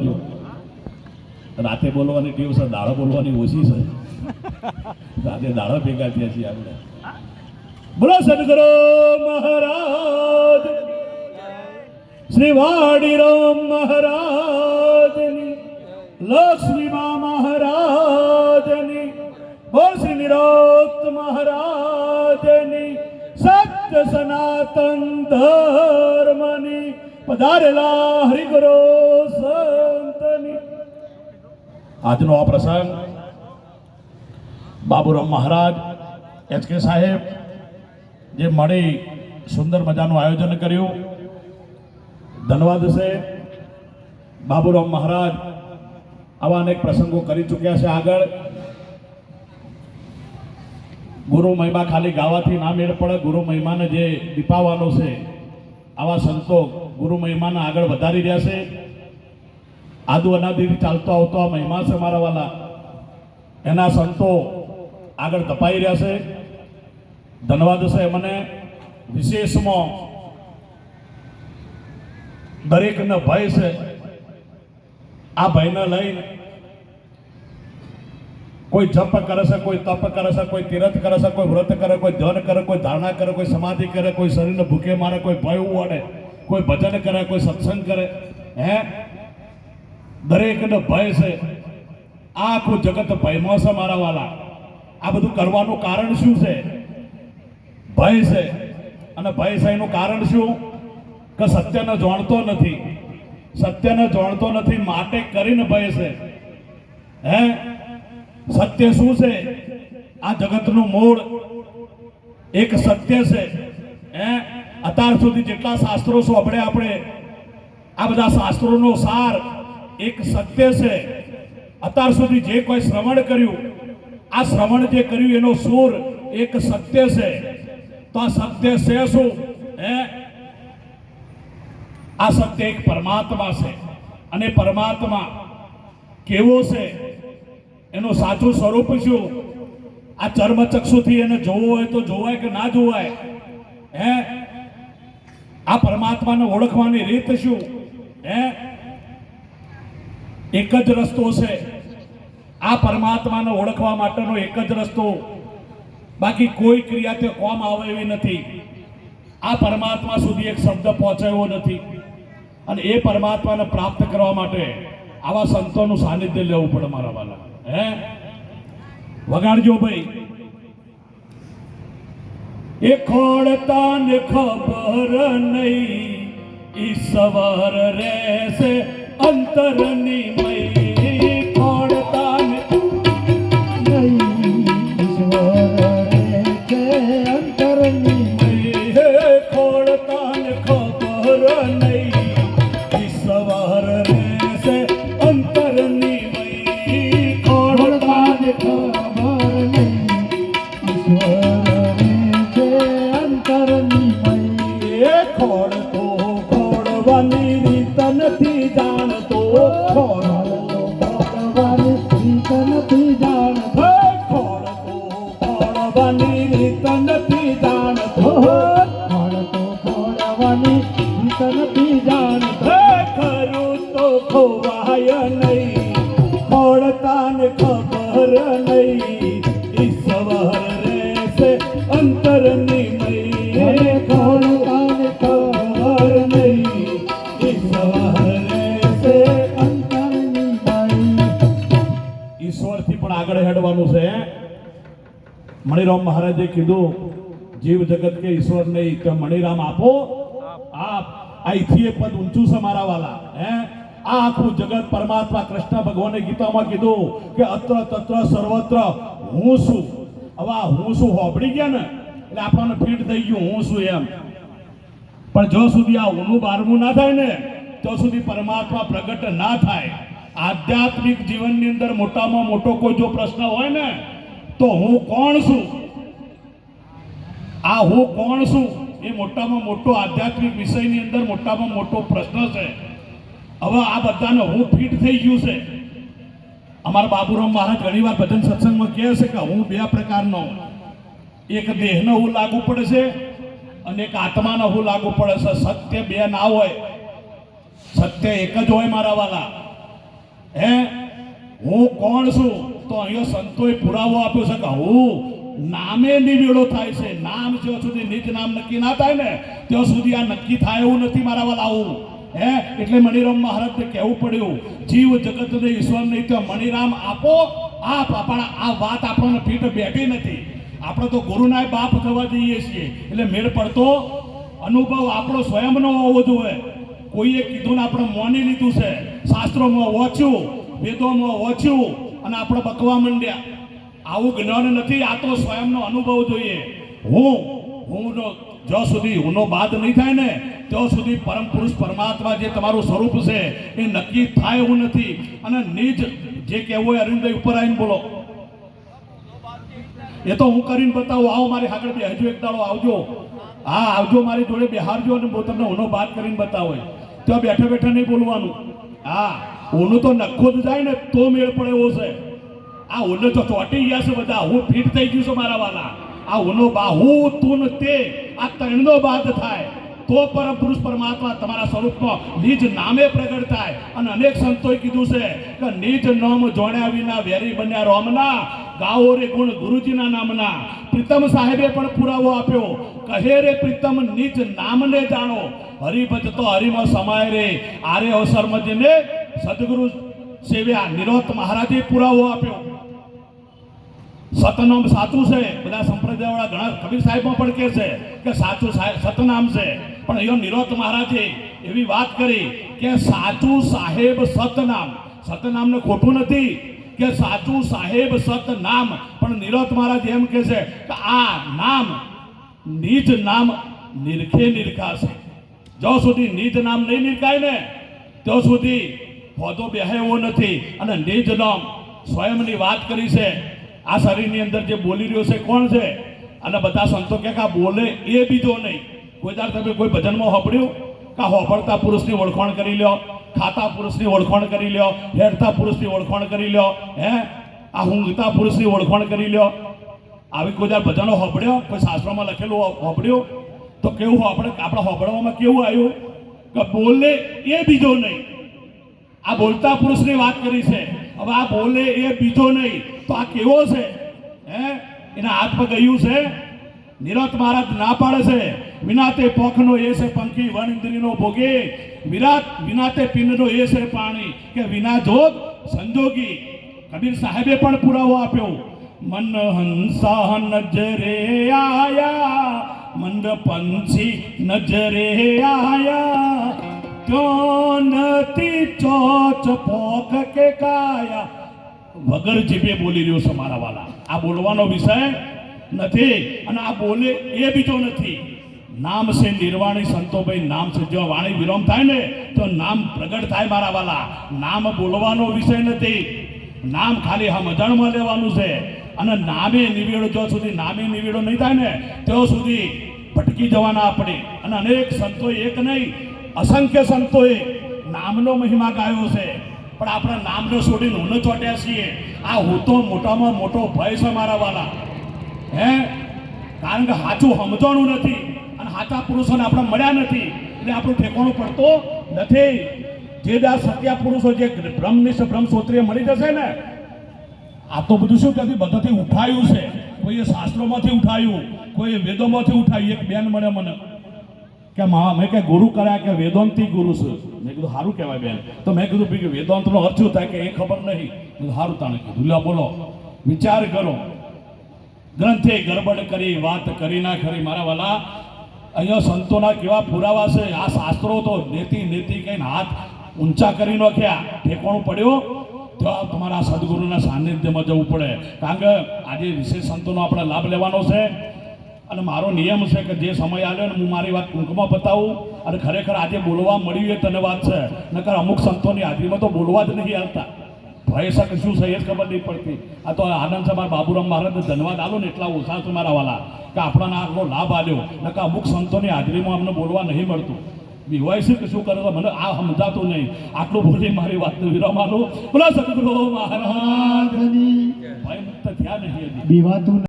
કરજો. રાતે બોલવાની ટેવ છે, દાડો બોલવાની ઓછી છે. રાતે દાડો ભેગા થયા છીએ આપણે. બોલો સદગુરુ મહારાજ શ્રી વાડીરામ મહારાજની, લક્ષ્મી મા મહારાજની, બોલ શ્રી નિરોક્ત મહારાજની, સત્ય સનાતન ધર્મની, પધારેલા હરિગુરુ સંતની. આજનો આ પ્રસંગ બાબુરામ મહારાજ HK સાહેબ જે મળી સુંદર મજાનું આયોજન કર્યું. ધન્યવાદ છે. બાબુરામ મહારાજ આવા અનેક પ્રસંગો કરી ચૂક્યા છે. આગળ ગુરુ મહિમા ખાલી ગાવાથી ના મેળ પડે. ગુરુ મહિમાને જે દીપાવાનો છે, આવા સંતો ગુરુ મહિમાને આગળ વધારી રહ્યા છે. આદુ અનાદિથી ચાલતો આવતો આ મહિમા છે મારા વાલા, એના સંતો આગળ ધપાઈ રહ્યા છે. ધન્યવાદ છે. મને વિશેષમાં દરેકને ભય છે. આ ભયને લઈને કોઈ જપ કરે છે, કોઈ તપ કરે છે, કોઈ તીરથ કરે છે, કોઈ વ્રત કરે, કોઈ ધ્યાન કરે, કોઈ ધારણા કરે, કોઈ સમાધિ કરે, કોઈ શરીરને ભૂખે મારે, કોઈ ભય ઉવાડે, કોઈ ભજન કરે, કોઈ સત્સંગ કરે. દરેકને ભય છે. આ આખું જગત ભયમાં છે મારા વાલા. આ બધું કરવાનું કારણ શું છે? ભય છે. અને ભય છે એનું કારણ શું? કે સત્યને જાણતો નથી. સત્યને જાણતો નથી માટે કરીને ભય છે. સત્ય શું છે? આ જગતનું મૂળ એક સત્ય છે. અત્યાર સુધી જેટલા શાસ્ત્રો સાંભળ્યા આપણે, આ બધા શાસ્ત્રોનો સાર એક સત્ય છે. અત્યાર સુધી જે કોઈ શ્રવણ કર્યું, આ શ્રવણ જે કર્યું એનો સૂર એક સત્ય છે. તો આ સત્ય છે શું? આ સત્ય એક પરમાત્મા છે. અને પરમાત્મા કેવો છે, એનું સાચું સ્વરૂપ શું? આ ચર્મચક્ષુથી એને જોવું હોય તો જોવાય કે ના જોવાય? આ પરમાત્માને ઓળખવાની રીત શું? એક જ રસ્તો છે. આ પરમાત્માને ઓળખવા માટેનો એક જ રસ્તો, બાકી કોઈ ક્રિયા તે કોમ આવે એવી નથી. આ પરમાત્મા સુધી એક શબ્દ પહોંચાયો નથી. અને એ પરમાત્માને પ્રાપ્ત કરવા માટે આવા સંતોનું સાનિધ્ય લેવું પડે મારા વાલા. વગાડજો ભાઈ. એ ખોળતા ને ખબર નહીં, ઈશ્વર રહેશે અંતરની મય. ખોળતા ને નહીં, ઈશ્વર રહેશે અંતરની મય. ખોળતા ને ખબર નહીં, ઈશ્વર રહેશે અંતરની મય. ખોળતા ને ખબર નહીં, ઈશ્વર રહેશે અંતરની મય. ખોળતો ખોળવાની રીત નથી જાણતો. ખોળતો ખોળવાની રીત નથી જાણતો. ખોળતો ખોળવાની રીત નથી જાણતો. ખોળતો ખોળવાની રીત નથી જાણતો. ખરું તો ખોવાય નહીં, ખોળતા ને ખબર નહીં, ઈશ્વર રહેશે અંતરની મય. ખોળતા ને ખબર નહીં, ઈશ્વર રહેશે અંતરની મય. ઈશ્વરથી પણ આગળ હેડવાનું છે. મણિરામ મહારાજે કીધું, જીવ જગત કે ઈશ્વર નહીં તો મણિરામ આપો આપ. અહીંથી પદ ઊંચું છે મારા વાલા. આ આખું જગત પરમાત્મા કૃષ્ણ ભગવાને ગીતામાં કીધું કે અત્ર તત્ર સર્વત્ર હું છું. હવે આ હું શું હોબળી ગયા ને એટલે આપણને ફીટ થઈ ગયું હું શું એમ. પણ જો સુધી આ ઊનું બારમું ના થાય ને તો સુધી પરમાત્મા પ્રગટ ના થાય. આધ્યાત્મિક જીવનની અંદર મોટામાં મોટો કોઈ જો પ્રશ્ન હોય ને તો હું કોણ છું, આ હું કોણ છું, એ મોટામાં મોટો આધ્યાત્મિક વિષયની અંદર મોટામાં મોટો પ્રશ્ન છે. હવે આ બધાને હું ફિટ થઈ ગયું છે. અમારા બાબુરામ મહારાજ ઘણીવાર ભજન સત્સંગમાં કહે છે કે હું બે પ્રકારનો, એક દેહને હું લાગુ પડે છે અને એક આત્માને હું લાગુ પડે છે. સત્ય બે ના હોય, સત્ય એક જ હોય મારા વાલા. હે હું કોણ છું? તો અહીંયા સંતોએ પુરાવો આપ્યો છે કે હું નામે નિવેડો થાય છે. નામ જ્યાં સુધી નિજ નામ નક્કી ના થાય ને ત્યાં સુધી આ નક્કી થાય એવું નથી મારા વાલા. આવું હે એટલે મણિરામ મહારાજને કહેવું પડ્યું જીવ જગતને ઈશ્વરને ત્યાં મણિરામ આપો આપ. પણ આ વાત આપણને ફીટ બેઠી નથી. આપણે તો ગુરુના બાપ થવા જઈએ છીએ એટલે મેળ પડતો અનુભવ આપણો સ્વયંનો હોવો જોઈએ. કોઈએ કીધું ને આપણે મોની લીધું છે, શાસ્ત્રોમાં વાંચ્યું, વેદોમાં વાંચ્યું અને આપણે બકવા માંડ્યા. આવું જ્ઞાન નથી. આ તો સ્વયંનો અનુભવ જોઈએ. હુંનો જ્યાં સુધી હુંનો બાદ નહીં થાય ને ત્યાં સુધી પરમ પુરુષ પરમાત્મા જે તમારું સ્વરૂપ છે એ નક્કી થાય એવું નથી. અને નિજ જે કહેવું હોય અરવિંદભાઈ ઉપર આવીને બોલો. એ તો હું કરીને બતાવું. આવો મારી આગળ બેહજો, એક દાડો આવજો. હા આવજો, મારી જોડે બેહારજો અને હું તમને હુંનો બાદ કરીને બતાવો. ત્યાં બેઠા બેઠા નહીં બોલવાનું. હા હુંનું તો નખો જ જાય ને તો મેળ પડે એવો છે. આ હુંને તો ચોંટી ગયા છે બધા. હું ફીટ થઈ ગયું છું મારા વાલા. આ હુંનો બા હું તું ને તે આ ત્રણનો બાદ થાય તો પરમ પુરુષ પરમાત્મા તમારા સ્વરૂપમાં નિજ નામે પ્રગટ થાય. અને અનેક સંતોએ કીધું છે કે નિજ નામ જોણ્યા વિના વેરી બન્યા રોમના, ગાઓ રે ગુણ ગુરુજીના નામના. પ્રીતમ સાહેબે પણ પુરાવો આપ્યો, કહે રે પ્રીતમ નિજ નામને જાણો, હરિભજ તો હરિમાં સમાય રે. આરે અવસરમાં જેને સદગુરુ સેવ્યા નિરોત મહારાજે પુરાવો આપ્યો. સતનામ સાચું છે. બધા સંપ્રદાયવાળા ઘણા કબીર સાહેબમાં પણ કહે છે કે સાચું સતનામ છે. પણ અહીંયા નિરોત મહારાજે એવી વાત કરી કે સાચું સાહેબ સતનામ. સતનામને ખોટું નથી કે સાચું સાહેબ સતનામ. પણ નિરોત મહારાજ એમ કહે છે કે આ નામ નિજ નામ નિરખે નિરખાશે. જ્યાં સુધી નિજ નામ નહીં નિરખાય ને ત્યાં સુધી હોદો બેહે એવો નથી. અને નિજ નામ સ્વયંની વાત કરી છે. આ શરીરની અંદર જે બોલી રહ્યો છે કોણ છે? અને બધા સંતો કે આ બોલે એ બીજો નહીં. કોઈ વાર તમે કોઈ ભજનમાં હોંભળ્યું કે હોંભળતા પુરુષની ઓળખાણ કરી લ્યો, ખાતા પુરુષની ઓળખાણ કરી લ્યો, હેરતા પુરુષની ઓળખાણ કરી લ્યો, હે આ ઊંઘતા પુરુષની ઓળખાણ કરી લ્યો. આવી કોઈ વાર ભજનો હોંભળ્યો? કોઈ શાસ્ત્રોમાં લખેલું હોંભળ્યું? તો કેવું આપણે આપણા હોંભળવામાં કેવું આવ્યું કે બોલે એ બીજો નહીં. આ બોલતા પુરુષની વાત કરી છે. હવે આ બોલે એ બીજો નહીં તો આ કેવો છે? હે એના હાથ પર ગયું છે. નિરત મહારાજ ના પાડે છે વિનાતે પોખનો એ છે પંખી વણ ઇન્દ્રિયનો ભોગે, વિનાતે પિંડનો એ છે પાણી કે વિના જોગ સંજોગી. કબીર સાહેબે પણ પુરાવો આપ્યો. મન હંસા નજરે આયા, મંદ પંછી નજરે આયા, ક્યો નથી ચોચ પોખ કે કાયા. વગર જીભે બોલી રહ્યો છે મારા વાલા. આ બોલવાનો વિષય નથી. અને આ બોલે એ બીજો નથી. નામ છે નિર્વાણી સંતોભાઈ. નામ છે જો વાણી વિરામ થાય ને તો નામ પ્રગટ થાય મારા વાલા. નામ બોલવાનો વિષય નથી. નામ ખાલી સમજણમાં લેવાનું છે. અને નામે નિવેડો જ્યાં સુધી નામે નિવેડો નહીં થાય ને ત્યાં સુધી ભટકી જવાના આપણે. અને અનેક સંતોએ, એક નહીં અસંખ્ય સંતોએ નામનો મહિમા ગાયો છે. પણ આપણે નામને છોડીને હું ચોટ્યા છીએ. આ હું તો મોટામાં મોટો ભય છે મારા વાલા. હે કારણ કે સાચું સમજવાનું નથી અને સાચા પુરુષોને આપણે મળ્યા નથી એટલે આપણું ઠેકાણું પડતો નથી. જે દાસ સત્યા પુરુષો જે બ્રહ્મનિષ્ઠ બ્રહ્મસૂત્રીય મળી જશે ને આ તો બધું શું ત્યાંથી બધાથી ઉઠાયું છે. કોઈએ શાસ્ત્રોમાંથી ઉઠાયું, કોઈએ વેદોમાંથી ઉઠાયું. એક બેન મળે મને કે મેં કે ગુરુ કર્યા કે વેદાંતી ગુરુ છે. મેં કીધું સારું કહેવાય બેન. તો મેં કીધું કે વેદાંતનો અર્થ શું થાય કે એ ખબર નહીં. સારું તાણે કીધું લ્યો બોલો વિચાર કરો. ગ્રંથે ગરબડ કરી વાત કરી ના ખરી મારા વાલા. અહીંયા સંતોના કેવા પુરાવા છે. આ શાસ્ત્રો તો નેતિ કહીને હાથ ઊંચા કરી નાખ્યા. ઠેકાણું પડ્યો તો તમારા સદગુરુના સાનિધ્યમાં જવું પડે. કારણ કે આજે વિશેષ સંતોનો આપણે લાભ લેવાનો છે. અને મારો નિયમ છે કે જે સમય આવ્યો ને હું મારી વાત ટૂંકમાં બતાવું. અને ખરેખર આજે બોલવા મળ્યું એ તને વાત છે. નકર અમુક સંતોની હાજરીમાં તો બોલવા જ નહીં આવતા. ભય શકે શું છે એ જ ખબર નહીં પડતી. આ તો આનંદ છે મારા બાબુરામ મહારાજને ધન્યવાદ આલો ને એટલા ઓછા છે મારા વાલા કે આપણને આટલો લાભ આવ્યો. નકર અમુક સંતોની હાજરીમાં અમને બોલવા નહીં મળતું. વિવાય છે કે શું કરે તો મને આ સમજાતું નહીં. આટલું બોલી મારી વાતનો વિરામ આલો. બોલો સદગુરુ મહારાજની ભય મુક્ત થયા નહીં.